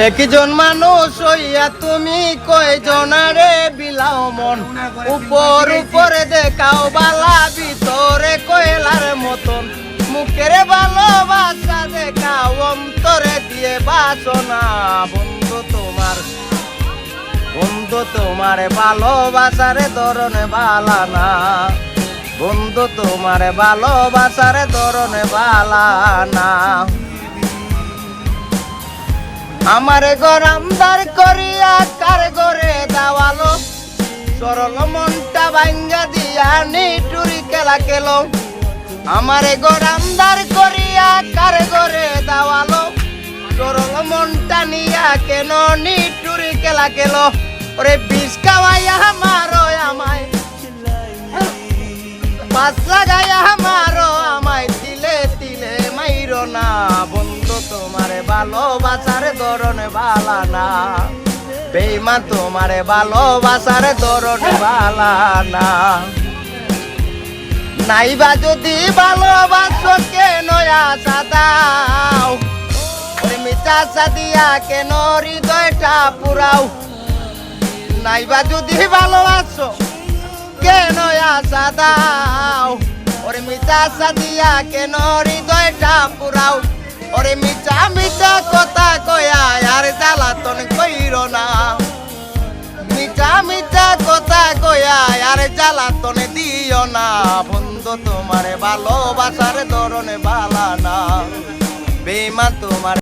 একজন মানুষ হইয়া তুমি কয়জনারে বিলাও মন, উপর উপরে দেখাও বালা ভিতরে কয়লার মতন, মুখের ভালোবাসা দেখাও অন্তরে দিয়ে বাসনা। বন্ধু তোমার ভালোবাসার ধরনে বালা না, বন্ধু তোমার ভালোবাসার ধরনে বালা না। আমারে গরমদার করিয়া কার ঘরে দাওয়ালো, সরল মনটা ভাঙ্গা দিয়া নিটুরি খেলা খেলো। আমারে গরমদার করিয়া কার ঘরে দাওয়ালো, সরল মনটা নিয়া কেন নিটুরি খেলা খেলো। ওরে বিষ খাওয়াইয়া মারো আমায়, পাঁচ লাগাইয়া মারো আমায়, তিলে তিলে মাইরো না। বন্ধু তোমারে ভালোবাসার ধরনে বালা না, বেঈমান তোমারে ভালোবাসার ধরনে বালা না। নাইবা যদি ভালোবাসো কেন আশা দাও, ওরে মিঠা আশা দিয়া কেন হৃদয়টা পুরাও। নাইবা যদি ভালোবাসো কেন আশা দাও, ওরে মিঠা আশা দিয়া কেন হৃদয়টা পুরাও। ওরে মিঠা মিঠা কথা কয়া আর জ্বালাতন কইরো না, মিঠা মিঠা কথা কয়া আর জ্বালাতন দিও না। বন্ধু তোমারে ভালোবাসার ধরনে বালা না, বেঈমান তোমার